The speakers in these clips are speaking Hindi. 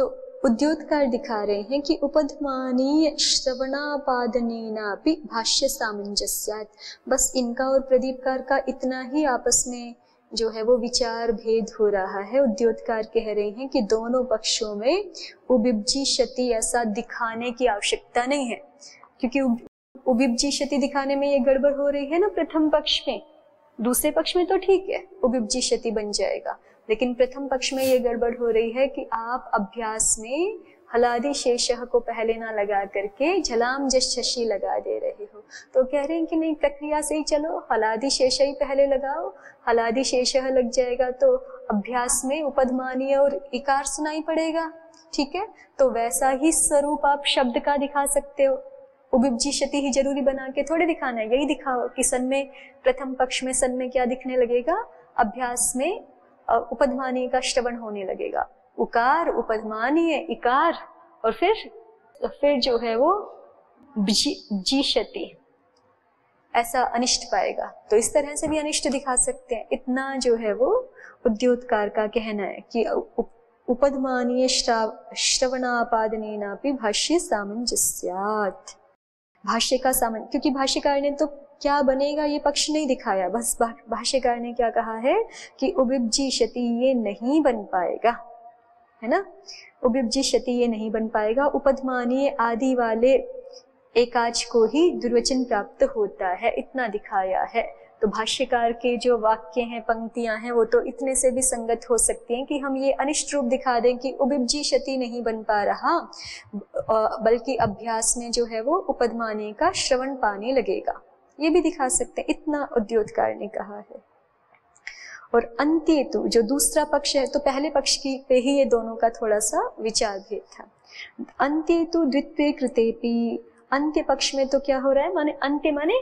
तो उद्योतकार दिखा रहे हैं कि उपध्मानीय श्रवणापादनेनापि भाष्य सामंजस्यात्। बस इनका और प्रदीपकार का इतना ही आपस में जो है वो विचार भेद हो रहा है। उद्योतकार कह रहे हैं कि दोनों पक्षों में उबिब्जिशति ऐसा दिखाने की आवश्यकता नहीं है, क्योंकि उबिब्जिशति दिखाने में ये गड़बड़ हो रही है ना प्रथम पक्ष में। दूसरे पक्ष में तो ठीक है, उबिब्जिशति बन जाएगा, लेकिन प्रथम पक्ष में ये गड़बड़ हो रही है कि आप अभ्यास में हलादि शेषः को पहले ना लगा करके झलाम जश्शि लगा दे रहे हो। तो कह रहे हैं कि नहीं, प्रक्रिया से ही चलो, हलादि शेष ही पहले लगाओ, हलादि शेषः लग जाएगा तो अभ्यास में उपध्मानीय और इकार सुनाई पड़ेगा। ठीक है, तो वैसा ही स्वरूप आप शब्द का दिखा सकते हो। उबिब्जिशति ही जरूरी बना के थोड़े दिखाना है, यही दिखाओ कि सन में प्रथम पक्ष में सन में क्या दिखने लगेगा, अभ्यास में उपध्मानीय का श्रवण होने लगेगा, उकार उपध्मानीय इकार, और फिर जो है वो जिशति, ऐसा अनिष्ट पाएगा। तो इस तरह से भी अनिष्ट दिखा सकते हैं। इतना जो है वो उद्योतकार का कहना है कि उपध्मानीय श्रवणापादनेनापि भाष्य सामंजस्यात्। भाष्य का सामंजस्य, क्योंकि भाष्यकार ने तो क्या बनेगा ये पक्ष नहीं दिखाया, बस भाष्यकार ने क्या कहा है कि उबिब्जिशति ये नहीं बन पाएगा, है ना, उबिब्जिशति ये नहीं बन पाएगा, उपध्मानीय आदि वाले एकाच को ही दुर्वचन प्राप्त होता है, इतना दिखाया है। तो भाष्यकार के जो वाक्य हैं, पंक्तियां हैं, वो तो इतने से भी संगत हो सकती हैं कि हम ये अनिष्ट रूप दिखा दें कि उबिब्जिशति नहीं बन पा रहा, बल्कि अभ्यास में जो है वो उपध्मानीय का श्रवण पाने लगेगा, ये भी दिखा सकते हैं। इतना उद्योतकार ने कहा है। और अंत्येतु जो दूसरा पक्ष है, तो पहले पक्ष की पे ही ये दोनों का थोड़ा सा विचार भेद था। अंत्येतु द्वित्वे कृतेपि, अंत्य पक्ष में तो क्या हो रहा है, माने अंत्य माने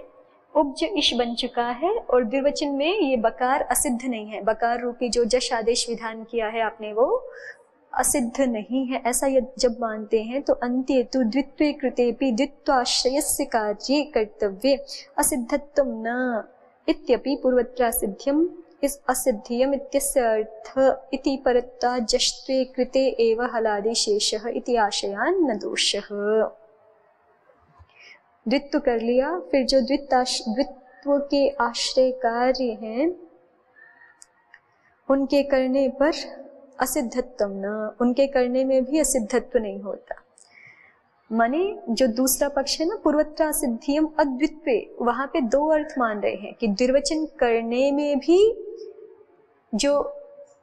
उपज इश बन चुका है, और द्विवचन में ये बकार असिद्ध नहीं है, बकार रूपी जो जश आदेश विधान किया है आपने वो असिद्ध नहीं है, ऐसा ये जब मानते हैं तो अंत्येतु द्वित्वे कृतेपि द्वित्वाश्रयस्य कार्ये कर्तव्ये असिद्धत्वं न इत्यपि पूर्वत्रासिध्यम् इस असिद्धियम् इत्यस्य अर्थ इति परत्ता जष्ट्वे कृते एव हलादि शेषः इति आशयान् न दोषः। द्वित्व कर लिया, फिर जो द्वित्व के आश्रय कार्य हैं उनके करने पर असिद्धत्वम न, उनके करने में भी असिद्धत्व नहीं होता। माने जो दूसरा पक्ष है ना, पूर्वत्र सिद्धियम अद्वित्वे, वहां पे दो अर्थ मान रहे हैं कि द्विवचन करने में भी जो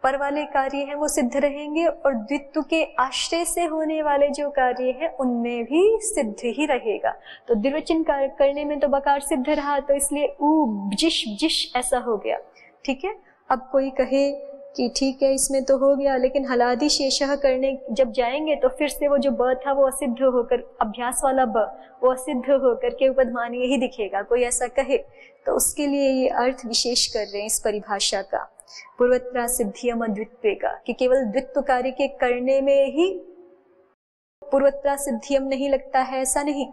पर वाले कार्य हैं वो सिद्ध रहेंगे, और द्वित्व के आश्रय से होने वाले जो कार्य हैं उनमें भी सिद्ध ही रहेगा। तो द्विवचन करने में तो बकार सिद्ध रहा, तो इसलिए उ जिश ऐसा हो गया। ठीक है, अब कोई कहे कि ठीक है इसमें तो हो गया, लेकिन हलादि शेषः करने जब जाएंगे तो फिर से वो जो ब था वो असिद्ध होकर, अभ्यास वाला ब वो असिद्ध होकर के उपध्मानीय ही दिखेगा, कोई ऐसा कहे तो उसके लिए ये अर्थ विशेष कर रहे हैं इस परिभाषा का, पूर्वत्रा सिद्धियम अद्वित्वे का, कि केवल द्वित्व कार्य के करने में ही पूर्वत्रा सिद्धियम नहीं लगता है, ऐसा नहीं,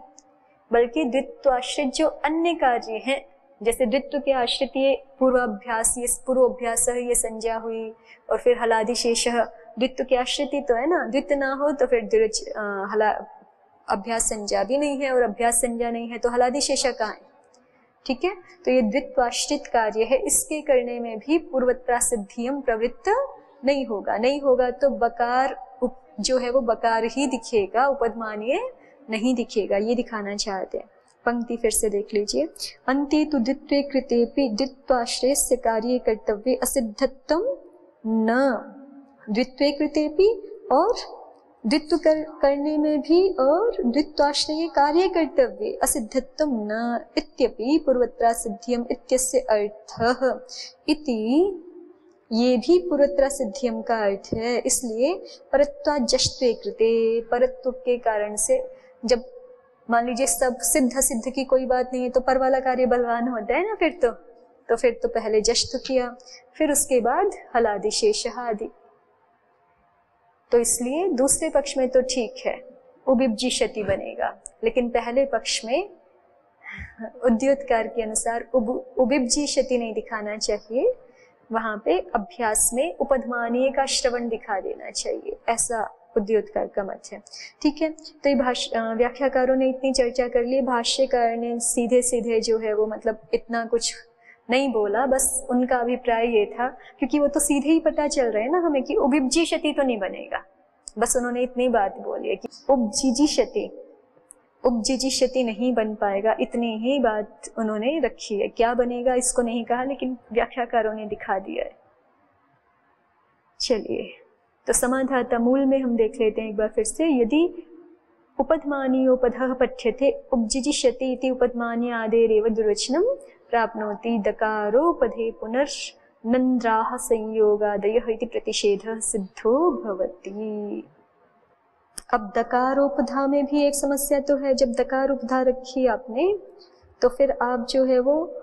बल्कि द्वित्व आश्रित जो अन्य कार्य हैं, जैसे द्वित्व के आश्रित ये पूर्वाभ्यास, ये पूर्वाभ्यास, ये संज्ञा हुई, और फिर हलादि शेषः द्वित्व के आश्रित तो है ना, द्वित्व ना हो तो फिर अभ्यास संज्ञा भी नहीं है, और अभ्यास संज्ञा नहीं है तो हलादि शेषः कहाँ है। ठीक है, तो ये द्वित्वाश्रित कार्य है, इसके करने में भी पूर्वत्रा सिद्धियम प्रवृत्त नहीं होगा तो बकार जो है वो बकार ही दिखेगा, उपध्मानीय नहीं दिखेगा, ये दिखाना चाहते हैं। पंक्ति फिर से देख लीजिए, अन्ते तु द्वित्वे कृतेपि द्वित्वाश्रयस्य कार्ये कर्तव्ये असिद्धत्वं न, द्वित्वे कृतेपि और द्वित्व करने में भी और द्वित्वाश्रय कार्य कर्तव्ये असिद्धत्वं न इत्यपि पूर्वत्रा सिद्धियम इत्यस्य अर्थः इति, ये भी पूर्वत्रा सिद्धियम का अर्थ है। इसलिए परत्वा जष्ट्वे कृते, परत्व के कारण से, जब मान लीजिए सब सिद्ध सिद्ध की कोई बात नहीं है तो पर वाला कार्य बलवान होता है ना, फिर तो पहले जष्ट किया, फिर उसके बाद हलादि शेषः आदि। तो इसलिए दूसरे पक्ष में तो ठीक है उबिब्जिशति बनेगा, लेकिन पहले पक्ष में उद्योतकार के अनुसार उबिब्जिशति नहीं दिखाना चाहिए, वहां पे अभ्यास में उपध्मानीय का श्रवण दिखा देना चाहिए, ऐसा उद्योतकार का मत है। ठीक है, तो ये व्याख्याकारों ने इतनी चर्चा कर ली, भाष्यकार ने सीधे सीधे जो है वो मतलब इतना कुछ नहीं बोला, बस उनका अभिप्राय ये था, क्योंकि वो तो सीधे ही पता चल रहा है ना हमें कि उपजिजिष्यति तो नहीं बनेगा, बस उन्होंने इतनी बात बोली है कि उपजिजिष्यति नहीं बन पाएगा, इतनी ही बात उन्होंने रखी है। क्या बनेगा इसको नहीं कहा, लेकिन व्याख्याकारों ने दिखा दिया है। चलिए, तो समाधाता मूल में हम देख लेते हैं एक बार फिर से। यदि उपधमानीयोपधः पठ्यते उपजिजिष्यति इति उपधमानी आदेरेव दुर्वचनम प्राप्नोति दकारोपधे पुनर्नन्द्राः संयोगादयः इति प्रतिषेधः सिद्धो भवति। अब दकारोपधा में भी एक समस्या तो है, जब दकारोपधा रखी आपने तो फिर आप जो है वो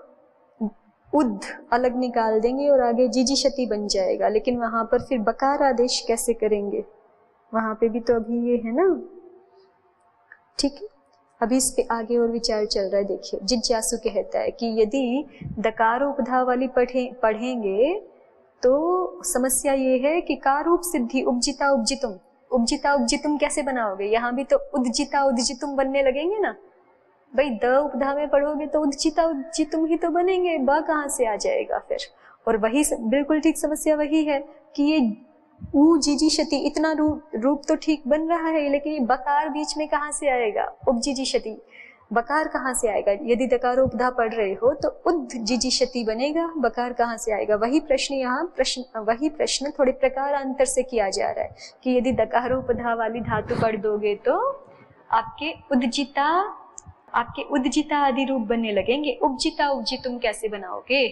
उद अलग निकाल देंगे और आगे जिजिशति बन जाएगा, लेकिन वहां पर फिर बकार आदेश कैसे करेंगे, वहां पे भी तो अभी ये है ना। ठीक है, अभी इस पे आगे और विचार चल रहा है। देखिए, जिज्ञासु कहता है कि यदि दकारोपधा वाली पढ़ेंगे तो समस्या ये है कि कारूप सिद्धि उपजिता उपजितुम कैसे बनाओगे, यहाँ भी तो उद्जिता उद्जितुम बनने लगेंगे ना भाई। द उपधा में पढ़ोगे तो उद्जिता उद्जितुम ही तो बनेंगे, ब कहाँ से आ जाएगा फिर। और वही बिल्कुल ठीक समस्या वही है कि ये जिजिशति इतना रूप तो ठीक बन रहा है, लेकिन ये बकार बीच में कहाँ से आएगा, उपजिजिशति बकार कहाँ से आएगा। यदि दकारोपधा पढ़ रहे हो तो उद्जिजिशति बनेगा, बकार कहाँ से आएगा। वही प्रश्न यहाँ वही प्रश्न थोड़े प्रकारांतर से किया जा रहा है कि यदि दकारोपधा वाली धातु पढ़ दोगे तो आपके उद्जिता आदि रूप बनने लगेंगे, उपजिता उपजितुम कैसे बनाओगे।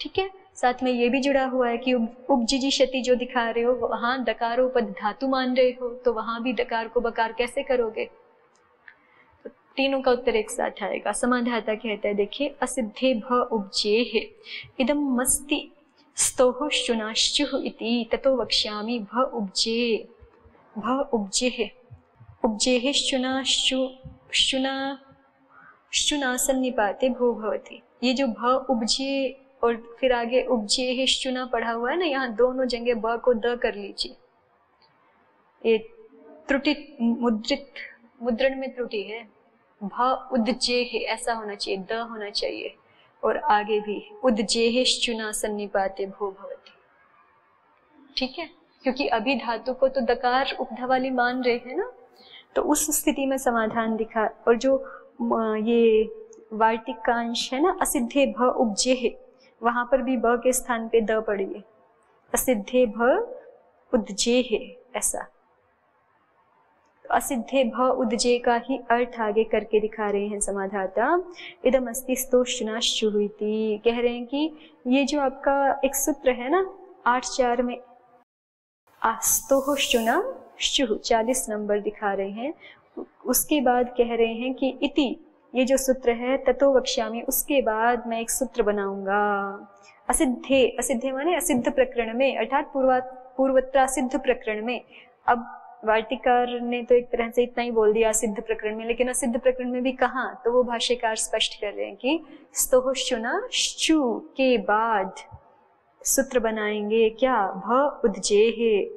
ठीक है, साथ में ये भी जुड़ा हुआ है कि उपजिजिशति जो दिखा रहे हो वहां दकारोपध धातु मान रहे हो, तो वहां भी दकार को बकार कैसे करोगे। तो तीनों का उत्तर एक साथ आएगा। समाधाता कहता है, देखिए, असिद्धे भ उपजेः इदं मस्ति स्तोः शुनाश्चुः इति ततो वक्ष्यामि भ उपजेः शुनासन्निपाते भो भवति। ये जो भ उपजे और फिर आगे उपजे शुना पढ़ा हुआ है ना, यहाँ दोनों जगह ब को द कर लीजिए। ये त्रुटि मुद्रण में त्रुटि है, भ उद्जे है ऐसा होना चाहिए, द होना चाहिए। और आगे भी उद्जे शुना सन्निपाते भो भवति। ठीक है, क्योंकि अभी धातु को तो दकार उपधा वाली मान रहे हैं ना, तो उस स्थिति में समाधान दिखा। और जो ये वार्तिक का अंश है ना, असिद्धे भ उपजे है, वहां पर भी ब के स्थान पे द पढ़िए, असिद्धे भ उद्जे है ऐसा। असिद्धे भ उद्जे का ही अर्थ आगे करके दिखा रहे हैं समाधाता। इदम अस्ति स्तोश्चुनाश्चुः इति, कह रहे हैं कि ये जो आपका एक सूत्र है ना 8-4 में, स्तोश्चुनाश्चुः 40 नंबर दिखा रहे हैं, उसके बाद कह रहे हैं कि इति, ये जो सूत्र है ततो वक्ष्यामि, उसके बाद मैं एक सूत्र बनाऊंगा। असिद्धे माने असिद्ध प्रकरण में, अर्थात पूर्वत्र सिद्ध प्रकरण में। अब वार्तिकार ने तो एक तरह से इतना ही बोल दिया असिद्ध प्रकरण में, लेकिन असिद्ध प्रकरण में भी कहाँ, तो वो भाष्यकार स्पष्ट कर रहे हैं कि स्तोश्चुनाश्चु के बाद सूत्र बनाएंगे क्या, भ उद्जेः,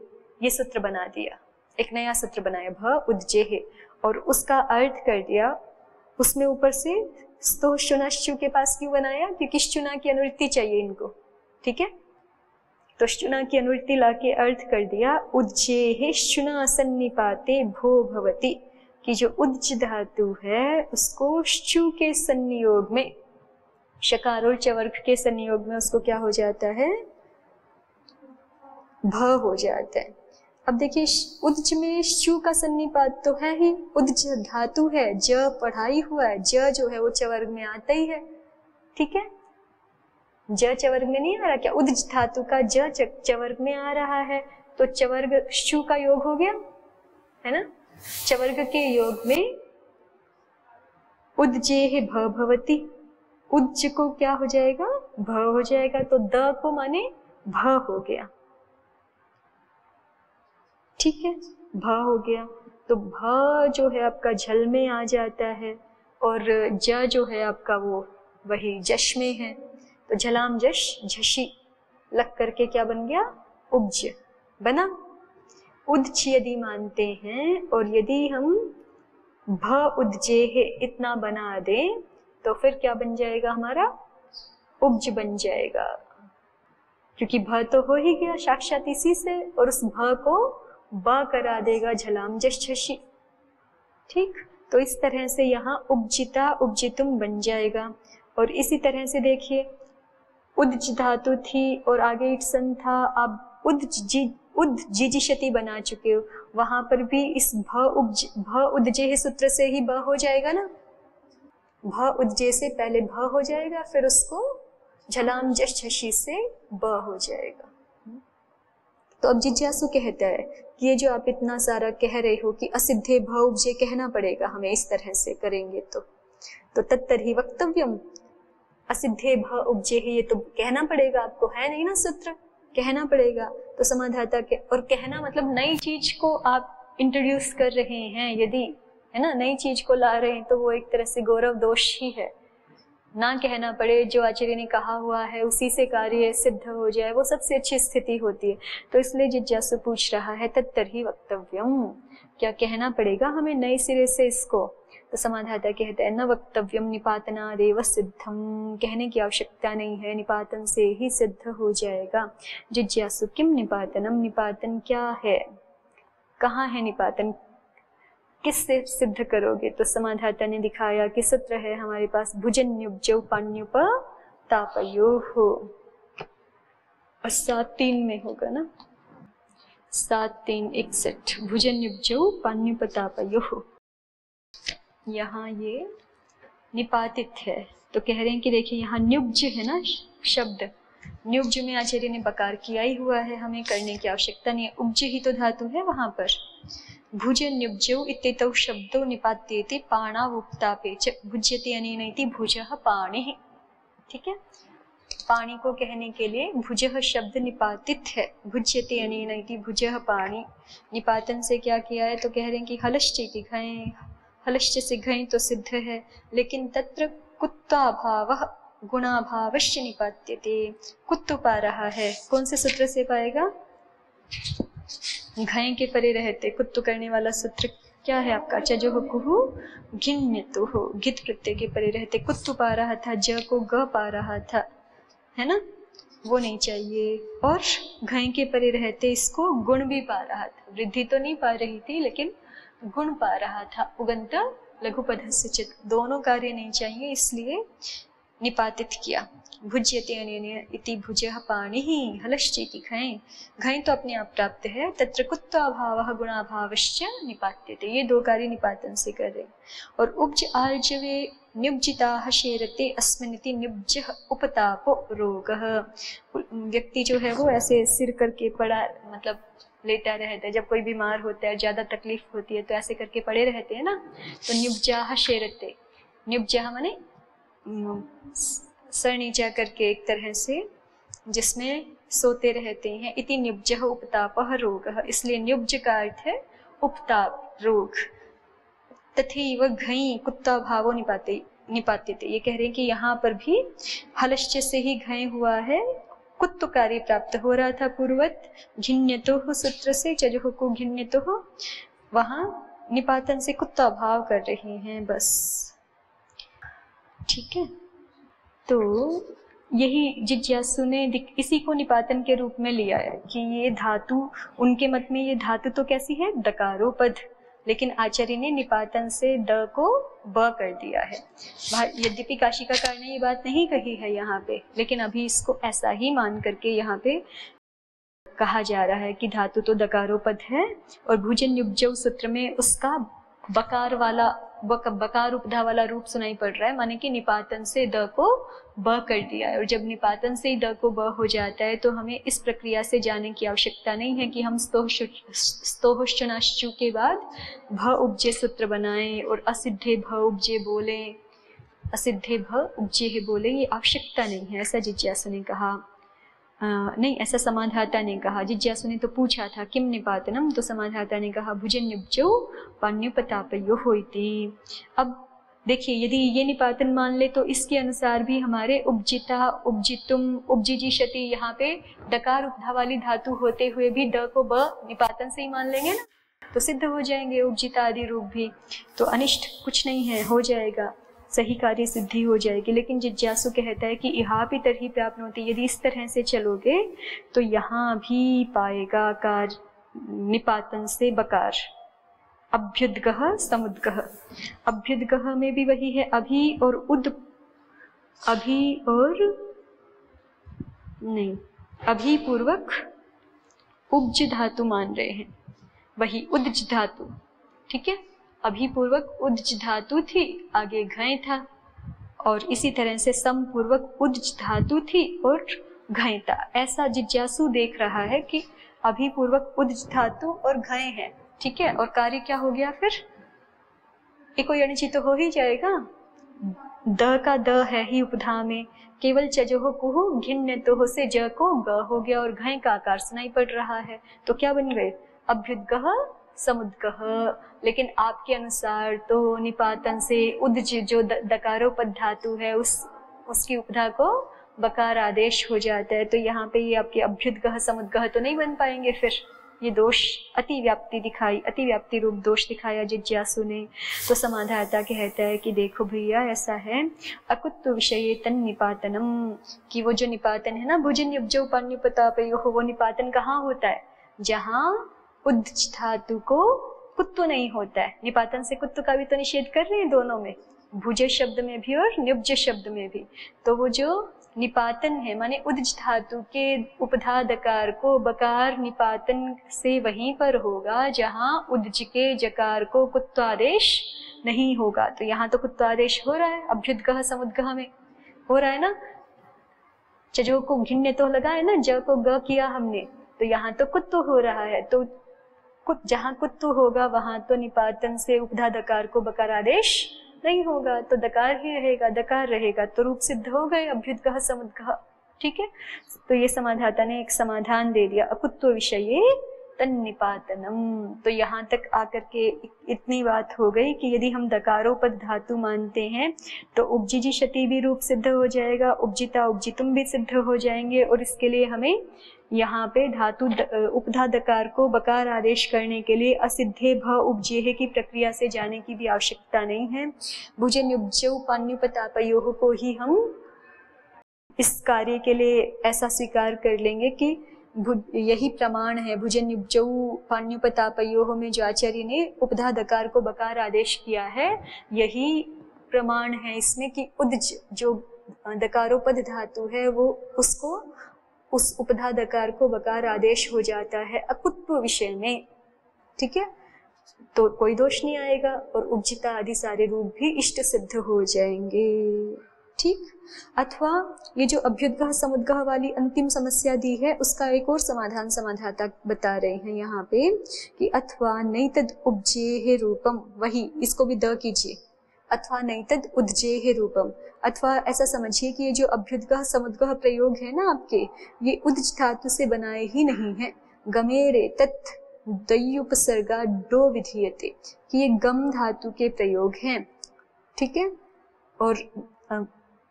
ये सूत्र बना दिया, एक नया सूत्र बनाया भ उद्जेः, और उसका अर्थ कर दिया उसमें ऊपर से स्तोश्चुनाश्चु के पास क्यों बनाया, क्योंकि श्चुना की अनुवृत्ति चाहिए इनको। ठीक है, तो श्चुना की अनुवृत्ति लाके अर्थ कर दिया उज्जेः श्चुना सन्निपाते भो भवति, कि जो उज्ज धातु है उसको श्चु के संयोग में, शकार और चवर्ग के संयोग में उसको क्या हो जाता है, भ हो जाता है। अब देखिए, उज्ज में शु का सन्निपात तो है ही, उज्ज धातु है, ज पढ़ाई हुआ है, ज जो है वो चवर्ग में आता ही है। ठीक है, ज चवर्ग में नहीं आ रहा क्या, उज्ज धातु का ज चवर्ग में आ रहा है, तो चवर्ग शु का योग हो गया है ना, चवर्ग के योग में उज्जेः भ भवति, उज्ज को क्या हो जाएगा, भ हो जाएगा, तो द को माने भ हो गया। ठीक है, भ हो गया, तो भ जो है आपका झल में आ जाता है, और ज जो है आपका वो वही जश में है, तो झलाम जश झशी लग करके क्या बन गया, उपज बना। उद्च यदि मानते हैं और यदि हम भ उद्जेह इतना बना दें तो फिर क्या बन जाएगा हमारा? उब्ज बन जाएगा, क्योंकि भ तो हो ही गया साक्षात इसी से, और उस भ को ब करा देगा झलाम जश झशी। ठीक, तो इस तरह से यहाँ उपजिता उपजितुम बन जाएगा। और इसी तरह से देखिए उद्ज धातु थी और आगे इट्सन था, आप उद्जिजिशति बना चुके हो, वहां पर भी इस भ उद्जे सूत्र से ही ब हो जाएगा ना। भ उद्जे से पहले भ हो जाएगा, फिर उसको झलाम जश झशी से ब हो जाएगा। तो अब जिज्ञासु कहता है कि ये जो आप इतना सारा कह रहे हो कि असिद्धे भ उपजे कहना पड़ेगा हमें, इस तरह से करेंगे तो तत्तर्हि वक्तव्यम असिद्धे भ उपजे है, ये तो कहना पड़ेगा आपको, है नहीं ना सूत्र, कहना पड़ेगा। तो समाधाता के, और कहना मतलब नई चीज को आप इंट्रोड्यूस कर रहे हैं, यदि है ना नई चीज को ला रहे हैं तो वो एक तरह से गौरव दोष ही है। ना कहना पड़े, जो आचार्य ने कहा हुआ है उसी से कार्य सिद्ध हो जाए, वो सबसे अच्छी स्थिति होती है। तो इसलिए जिज्ञासु पूछ रहा है तत्तर्हि वक्तव्यम, क्या कहना पड़ेगा हमें नए सिरे से इसको? तो समाधाता कहता है न वक्तव्यम निपातनादेव सिद्धम, कहने की आवश्यकता नहीं है, निपातन से ही सिद्ध हो जाएगा। जिज्ञासु किम निपातनम, निपातन क्या है, कहाँ है निपातन, किससे सिद्ध करोगे? तो समाधाता ने दिखाया कि सूत्र है हमारे पास भुजन्युब्जौ पाण्युप तापयोः, और 7-3 में होगा ना, 7-3-61 भुजन्युब्जौ पाण्युप तापयोः। यहाँ ये निपातित है, तो कह रहे हैं कि देखिए यहाँ न्युब्ज है ना शब्द, न्युब्ज में आचार्य ने बकार किया ही हुआ है, हमें करने की आवश्यकता नहीं है, उब्ज ही तो धातु है वहां पर। भुजन्युब्जौ इत्येतौ शब्दो निपात्येति पाणावुक्तापे च भुज्यते अनेनैति भुजः पाणिः। ठीक है, पाणी को कहने के लिए भुजः शब्द निपातित है, भुज्यते अनेनैति भुजः पाणि। निपातन से क्या किया है? तो कह रहे हैं कि हलश्चेति घय, हलश्च से घय तो सिद्ध है, लेकिन तत्र कुत्वाभावः गुणाभावश्च निपात्यते, कुत्तु पा रहा है, कौन से सूत्र से पाएगा? घय के परे रहते कुत्तु करने वाला सूत्र क्या है आपका? चजो कुहु घिन्यतु हो, घित प्रत्यय के परे रहते कुत्तु पा रहा था, ज को ग पा रहा था, है ना, वो नहीं चाहिए। और घय के परे रहते इसको गुण भी पा रहा था, वृद्धि तो नहीं पा रही थी लेकिन गुण पा रहा था, उगंत लघुपधस्य चित, दोनों कार्य नहीं चाहिए, इसलिए निपातित किया। भुज्यते अनेन इति भुजः पाणिः हलश्चेति घय, घय तो अपने आप प्राप्त है, तत्र कुत्वाभावः गुणाभावश्च निपात्यते, ये दो कार्य निपातन से कर रहे। और उपज आर्जवे न्युब्जिताः शेरते अस्मिनिति न्युब्जः उपतापो रोगः, व्यक्ति जो है वो ऐसे सिर करके पड़ा, मतलब लेटा रहता है, जब कोई बीमार होता है ज्यादा तकलीफ होती है तो ऐसे करके पड़े रहते हैं ना, तो न्युब्जाः शेरते, न्युब्जाः माने सर नीचा करके एक तरह से जिसमें सोते रहते हैं, इति न्युब्जः उपतापः रोगः, इसलिए न्युब्ज का अर्थ है उपताप रोग। तथैव घई कुत्ता भावो निपात्यते, ये कह रहे हैं कि यहाँ पर भी हलश्च से ही घय हुआ है, कुत्तु कार्य प्राप्त हो रहा था पूर्वत, घिन्यतोः सूत्र से चजोः को घिन्यतोः, वहां निपातन से कुत्ता भाव कर रहे हैं बस। ठीक है, तो यही जिज्ञासु ने इसी को निपातन के रूप में लिया है कि ये धातु, उनके मत में ये धातु तो कैसी है? दकारोपद, लेकिन आचार्य ने निपातन से द को ब कर दिया है। यद्यपि काशिकाकार ने ये बात नहीं कही है यहाँ पे, लेकिन अभी इसको ऐसा ही मान करके यहाँ पे कहा जा रहा है कि धातु तो दकारोपद है, और भुजन्युब्जौ सूत्र में उसका बकार वाला बकार उपधा वाला रूप सुनाई पड़ रहा है, माने कि निपातन से द को ब कर दिया है। और जब निपातन से ही द को ब हो जाता है तो हमें इस प्रक्रिया से जाने की आवश्यकता नहीं है कि हम स्तोश्चनाश्चु के बाद भ उपजे सूत्र बनाएं और असिद्धे भ उपजे बोले, असिद्धे भ उपजे बोले, ये आवश्यकता नहीं है, ऐसा जिज्ञासु ने कहा। नहीं, ऐसा समाधाता ने कहा। जिज्ञासु ने तो पूछा था किम निपातनम, तो समाधाता ने कहा भुजन्युब्जौ पाण्युपतापयोः इति। अब देखिए यदि ये निपातन मान ले तो इसके अनुसार भी हमारे उपजिता, उपजितुम, उपजिजिषति, यहाँ पे डकार उपधा वाली धातु होते हुए भी ड को ब निपातन से ही मान लेंगे ना, तो सिद्ध हो जाएंगे उपजिता आदि रूप भी। तो अनिष्ट कुछ नहीं है, हो जाएगा, सही कार्य सिद्धि हो जाएगी। लेकिन जिज्ञासु कहता है कि इहापि तर्हि प्राप्नोति, यदि इस तरह से चलोगे तो यहाँ भी पाएगा कार निपातन से बकार। अभ्युद्गः समुद्गः, अभ्युद्गः में भी वही है, अभी और उद, अभी और नहीं, अभी पूर्वक उपज धातु मान रहे हैं, वही उद्ज धातु, ठीक है। अभी पूर्वक उद्ज धातु थी, आगे घय था, और इसी तरह से सम पूर्वक उद्ज धातु थी और घय था। ऐसा जिज्ञासु देख रहा है कि अभी पूर्वक उद्ज धातु और घय है, ठीक है, और कार्य क्या हो गया फिर, एक कोई अनिचित तो हो ही जाएगा। द का द है ही उपधा में, केवल चजोह कुहु घिन्न तो से ज को ग हो गया, और घय का आकार सुनाई पड़ रहा है, तो क्या बन गए अभ्युद्गः समुद्गः। लेकिन आपके अनुसार तो निपातन से उद्ज जो दकारोपद धातु है उसकी उपधा को बकार आदेश हो जाता है, तो यहाँ पे ये आपके अभ्युद्गः समुद्गः तो नहीं बन पाएंगे। फिर ये दोष अतिव्याप्ति दिखाई, अतिव्याप्ति रूप दोष दिखाया जिज्ञासु ने। तो समाधाता कहता है कि देखो भैया ऐसा है, अकुत्व विषये तन निपातनम, कि वो जो निपातन है ना भुजन युब्जो पान्युपतापयो, वो निपातन कहाँ होता है, जहाँ उद्ज धातु को कुत्व नहीं होता है। निपातन से कुत्व का भी तो निषेध कर रहे हैं दोनों में, भुज शब्द में भी और निब्ज शब्द में भी। तो वो जो निपातन है माने उद्ज धातु के उपधा दकार को बकार निपातन से वहीं पर होगा जहाँ उद्ज के जकार को कुत्वादेश नहीं होगा। तो यहाँ तो कुत्वादेश हो रहा है, अभ्युद्गः समुद्गः में हो रहा है ना। चजो को घिन्ने तो लगा है ना, ज को ग किया हमने, तो यहाँ तो कुत्व हो रहा है। तो जहाँ कुत्व होगा वहां तो निपातन से उपधा दकार को बकार आदेश नहीं होगा, तो दकार ही रहेगा, दकार रहेगा, तो रूप सिद्ध हो गए अभ्युद्गः समुद्गः, ठीक है। तो ये समाधाता ने एक समाधान दे दिया, अकुत्व विषये तन्निपातनम। तो यहाँ तक आकर के इतनी बात हो गई कि यदि हम दकारोपद धातु मानते हैं तो उपजिजिषति भी रूप सिद्ध हो जाएगा, उपजिता उपजितुम भी सिद्ध हो जाएंगे, और इसके लिए हमें यहाँ पे धातु उपधा दकार को बकार आदेश करने के लिए असिद्धे भ उपजेह की प्रक्रिया से जाने की भी आवश्यकता नहीं है। भुजन युब्जौ पान्युपतापयोः को ही हम इस कार्य के लिए ऐसा स्वीकार कर लेंगे कि यही प्रमाण है। भुजन युब्जौ पान्युपतापयोः में जो आचार्य ने उपधा दकार को बकार आदेश किया है, यही प्रमाण है इसमें कि उद्ज जो दकारोपद धातु है वो उसको उस उपधा दकार को बकार आदेश हो जाता है अकुत्व विषय में, ठीक है। तो कोई दोष नहीं आएगा और उपजिता आदि सारे रूप भी इष्ट सिद्ध हो जाएंगे, ठीक। अथवा ये जो अभ्युद्गः समुद्गः वाली अंतिम समस्या दी है उसका एक और समाधान समाधाता बता रहे हैं यहाँ पे कि अथवा नैतद उपजेह रूपम, वही इसको भी द कीजिए, अथवा नैतद उद्जेह रूपम। अथवा ऐसा समझिए कि ये जो अभ्युद्गः समुद्गः प्रयोग है ना आपके, ये उद्ज धातु से बनाए ही नहीं है। गमेरे तत् दयुपसर्गा डो विधीयते, कि ये गम धातु के प्रयोग हैं, ठीक है। और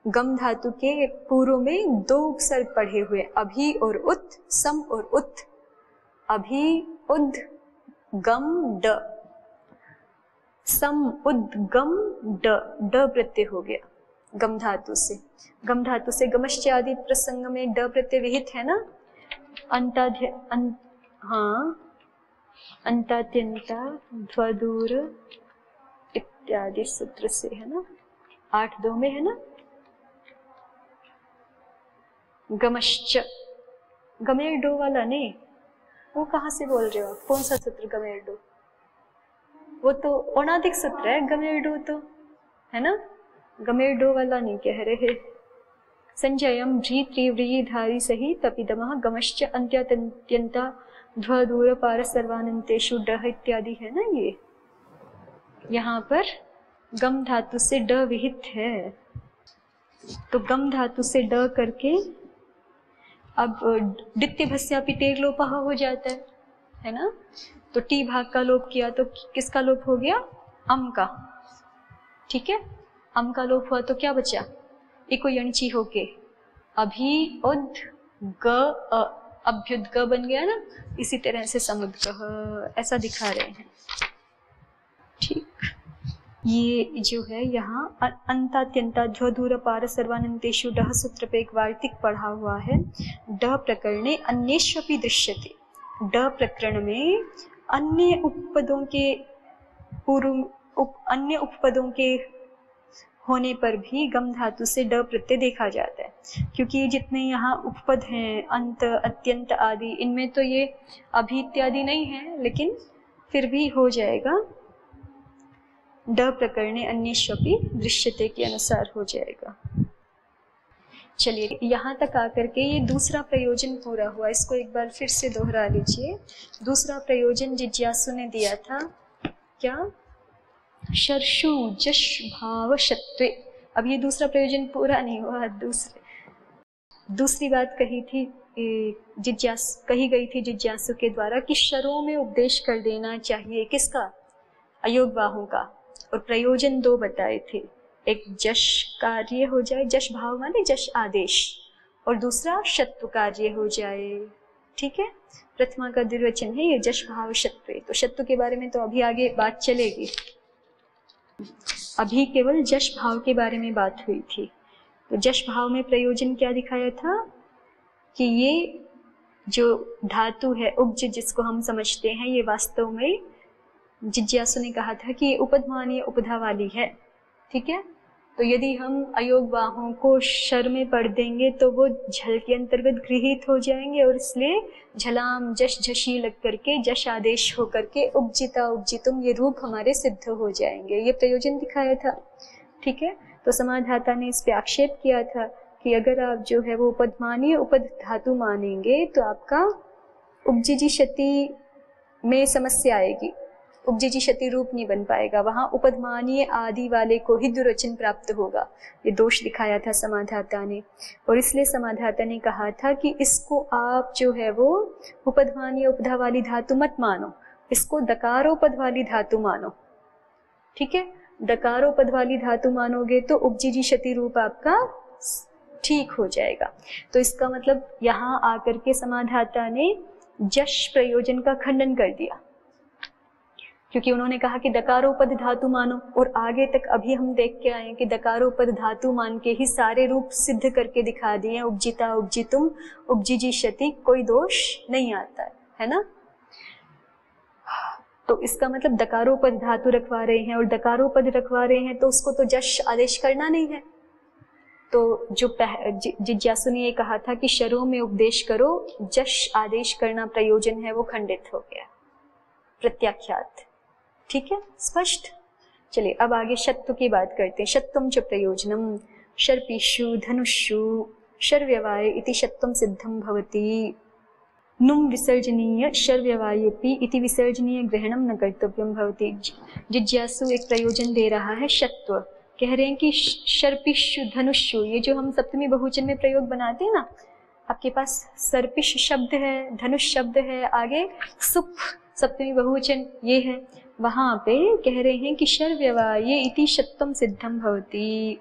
गम धातु के पूर्व में दो उपसर्ग पढ़े हुए, अभी और उत, सम और उत, अभी उद गम ड, सम उद गम ड, ड प्रत्यय हो गया गम धातु से। गम धातु से गमश्च आदि प्रसंग में ड प्रत्यय विहित है ना, अंतात्यंता ध्वदूर इत्यादि सूत्र से है ना, 8-2 में है ना। गमश्च, गमेर डो वाला नहीं, वो कहाँ से बोल रहे हो आप, कौन सा सूत्र गमेर डो, वो तो अनादिक सूत्र है गमेर डो तो, है ना, गमेर डो वाला नहीं कह रहे। संजयम जी त्रिव्री धारी सही तपिदमः गमश्च अंत्यात्यंता ध्वदूर पार सर्वानंतेषु डह इत्यादि है ना। ये यहाँ पर गम धातु से ड विहित है, तो गम धातु से ड करके अब दित्य भस्यापि टेर लोपः हो जाता है ना। तो टी भाग का लोप किया तो किसका लोप हो गया, अम का, ठीक है। अम का लोप हुआ तो क्या बचा, इको यणची होके अभी उद ग अभ्युद ग बन गया ना, इसी तरह से समुद्गह ऐसा दिखा रहे हैं। ठीक, ये जो है यहाँ अंतात्यंता ध्वदूर पार सर्वानंतेषु डह सूत्र पे एक वार्तिक पढ़ा हुआ है। ड प्रकरणे अन्येष्वपि दृश्यते, ड प्रकरण में अन्य उपपदों के अन्य उपपदों के होने पर भी गम धातु से ड प्रत्यय देखा जाता है, क्योंकि ये जितने यहाँ उपपद हैं अंत अत्यंत आदि, इनमें तो ये अभी इत्यादि नहीं है, लेकिन फिर भी हो जाएगा ड प्रकरणे अन्येष्वपि दृश्यते के अनुसार हो जाएगा। चलिए यहाँ तक आकर के ये दूसरा प्रयोजन पूरा हुआ, इसको एक बार फिर से दोहरा लीजिए। दूसरा प्रयोजन जिज्ञासु ने दिया था क्या, शर्षु जश भाव शत्वे। अब ये दूसरा प्रयोजन पूरा नहीं हुआ, दूसरी बात कही गई थी जिज्ञासु के द्वारा कि शरों में उपदेश कर देना चाहिए, किसका, अयोगवाहों का, और प्रयोजन दो बताए थे, एक जश कार्य हो जाए, जश भाव माने जश आदेश, और दूसरा शत्व कार्य हो जाए। ठीक है, प्रथमा का द्विवचन है ये जश भाव शत्वे। तो शत्व के बारे में तो अभी आगे बात चलेगी, अभी केवल जश भाव के बारे में बात हुई थी। तो जश भाव में प्रयोजन क्या दिखाया था कि ये जो धातु है उग्ज जिसको हम समझते हैं, ये वास्तव में जिज्ञासु ने कहा था कि ये उपधमानीय उपधा वाली है। ठीक है, तो यदि हम अयोगवाहों को शर में पढ़ देंगे तो वो झल के अंतर्गत गृहीत हो जाएंगे, और इसलिए झलाम जश झशी लग करके जश आदेश हो करके उपजिता उपजितुम ये रूप हमारे सिद्ध हो जाएंगे, ये प्रयोजन दिखाया था। ठीक है, तो समाधाता ने इस पे आक्षेप किया था कि अगर आप जो है वो उपधमानीय उपध धातु मानेंगे तो आपका उपजिजी शति में समस्या आएगी, उपजिजी शति रूप नहीं बन पाएगा, वहां उपधमानीय आदि वाले को ही दुर्वचन प्राप्त होगा। ये दोष दिखाया था समाधाता ने, और इसलिए समाधाता ने कहा था कि इसको आप जो है वो उपधमानीय उपधा वाली धातु मत मानो, इसको दकारोपद वाली धातु मानो। ठीक है, दकारोपद वाली धातु मानोगे तो उपजिजी शति रूप आपका ठीक हो जाएगा। तो इसका मतलब यहाँ आकर के समाधाता ने जश प्रयोजन का खंडन कर दिया, क्योंकि उन्होंने कहा कि दकारोपद धातु मानो, और आगे तक अभी हम देख के आए कि दकारोपद धातु मान के ही सारे रूप सिद्ध करके दिखा दिए, उपजिता उपजितुम उपजिजी शति, कोई दोष नहीं आता है ना। तो इसका मतलब दकारोपद धातु रखवा रहे हैं, और दकारोपद रखवा रहे हैं तो उसको तो जश आदेश करना नहीं है। तो जो जिज्ञासु ने ये कहा था कि शरों में उपदेश करो, जश आदेश करना प्रयोजन है, वो खंडित हो गया, प्रत्याख्यात। ठीक है, स्पष्ट। चलिए अब आगे शत्व की बात करते हैं। शत्वम च प्रयोजनम शर्पिषु धनुषु शर्व्यवाय इति शत्वम सिद्धम भवति, नुम विसर्जनीय शर्व्यवायोपि इति विसर्जनीय ग्रहणम न कर्तव्यम भवति। जिज्ञासु एक प्रयोजन दे रहा है शत्व, कह रहे हैं कि शर्पिषु धनुषु, ये जो हम सप्तमी बहुवचन में प्रयोग बनाते हैं ना, आपके पास सर्पिश शब्द है, धनुष शब्द है, आगे सुप सप्तमी बहुवचन ये है, वहां पे कह रहे हैं कि शर्व्यवाय इति शत्वम सिद्धम भवति।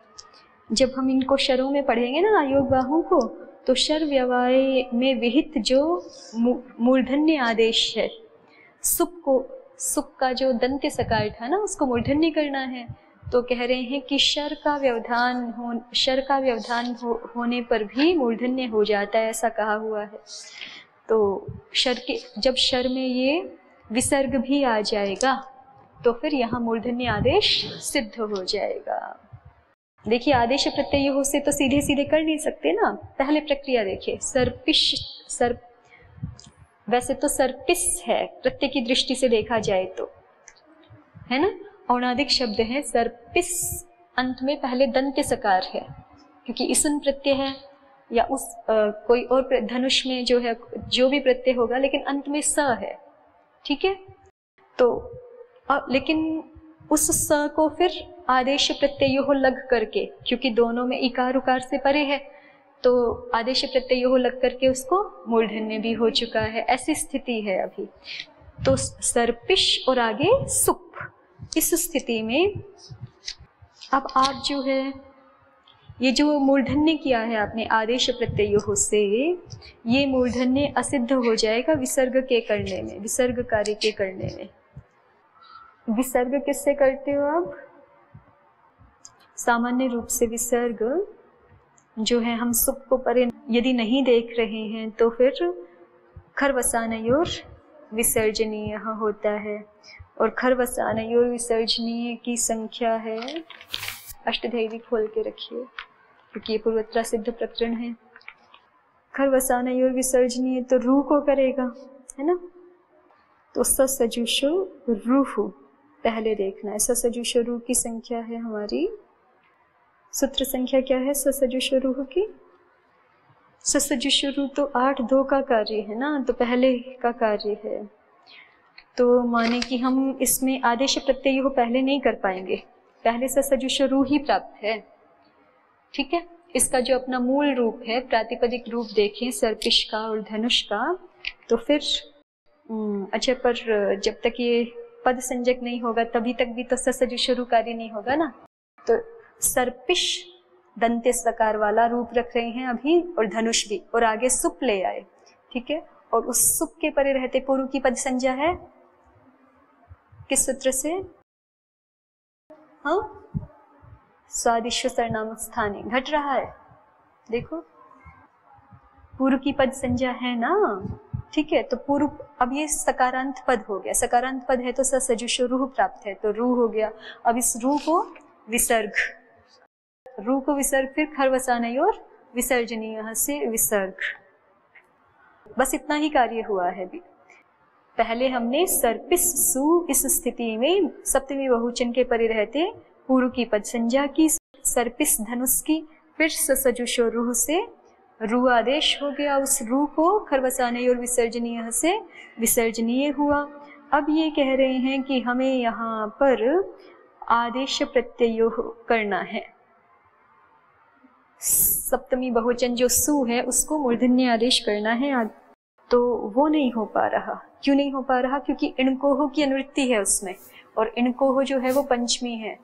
जब हम इनको शरों में पढ़ेंगे ना अयोगवाहों को, तो शर्व्यवाय में विहित जो मूर्धन्य आदेश है, सुप का जो दंत्य सकार था ना, उसको मूर्धन्य करना है। तो कह रहे हैं कि शर का व्यवधान होने पर भी मूर्धन्य हो जाता है, ऐसा कहा हुआ है। तो जब शर में ये विसर्ग भी आ जाएगा तो फिर यहाँ मूर्धन्य आदेश सिद्ध हो जाएगा। देखिए आदेश प्रत्यय हो से तो सीधे सीधे कर नहीं सकते ना, पहले प्रक्रिया देखिए। वैसे तो सर्पिस है प्रत्यय की दृष्टि से देखा जाए तो, है ना, औणादिक शब्द है। सर्पिस अंत में पहले दंत्य सकार है, क्योंकि इसुन प्रत्यय है, या उस कोई और धनुष में जो है जो भी प्रत्यय होगा, लेकिन अंत में स है। ठीक है, तो लेकिन उस स को फिर आदेश प्रत्यय लग करके, क्योंकि दोनों में इकार उकार से परे है, तो आदेश प्रत्यय लग करके उसको मूर्धन्य भी हो चुका है। ऐसी स्थिति है अभी। तो सर्पिश और आगे सुप, इस स्थिति में अब आप जो है ये जो मूर्धन्य किया है आपने आदेश प्रत्ययों से, ये मूर्धन्य असिद्ध हो जाएगा विसर्ग के करने में, विसर्ग कार्य के करने में। विसर्ग किससे करते हो आप? सामान्य रूप से विसर्ग जो है हम सुप को परे यदि नहीं देख रहे हैं तो फिर खरवसानयोर विसर्जनीय होता है, और खरवसानयोर विसर्जनीय की संख्या है, अष्टधैर्य खोल के रखिए क्योंकि ये पूर्वोत्तरा सिद्ध प्रकरण है। खरवसानयोर विसर्जनीय तो रू को करेगा, है ना, तो ससजुषो रूहु पहले देखना है। ससजुषो रू की संख्या है हमारी, सूत्र संख्या क्या है ससजुषो रूह की? ससजुषो रू तो 8-2 का कार्य है ना, तो पहले का कार्य है, तो माने कि हम इसमें आदेश प्रत्यय हो पहले नहीं कर पाएंगे, पहले ससजुषो रू ही प्राप्त है। ठीक है, इसका जो अपना मूल रूप है, प्रातिपदिक रूप देखें सर्पिश का और धनुष का, तो फिर अच्छा, पर जब तक ये पद संजक नहीं होगा तभी तक भी तो ससजुषो रू कार्य नहीं होगा ना। तो सर्पिश दंत्य सकार वाला रूप रख रहे हैं अभी, और धनुष भी, और आगे सुप ले आए। ठीक है, और उस सुप के परे रहते पूर्व की पद संज्ञा है किस सूत्र से? हाँ, स्वादिश्व सर्वनाम स्थाने घट रहा है, देखो पूर्व की पद संज्ञा है ना। ठीक है, तो पूर्व, अब ये सकारांत पद हो गया, सकारांत पद है तो ससजुषो रूह प्राप्त है, तो रू हो गया। अब इस रू को विसर्ग, रू को विसर्ग, फिर खरवसानयोर विसर्जनीय से विसर्ग, बस इतना ही कार्य हुआ है भी। पहले हमने सर्पिस सु इस स्थिति में सप्तमी बहुवचन के परे रहते पूर्व की पद संज्ञा की, सर्पिस धनुष की, फिर ससजुषो रूह से रू आदेश हो गया, उस रू को खरवसानयोर विसर्जनीय से विसर्जनीय हुआ। अब ये कह रहे हैं कि हमें यहाँ पर आदेश प्रत्यय करना है, सप्तमी बहुवचन जो सु है उसको मूर्धन्य आदेश करना है, तो वो नहीं हो पा रहा। क्यों नहीं हो पा रहा? क्योंकि इणकोह की अनुवृत्ति है उसमें, और इणकोह जो है वो पंचमी है,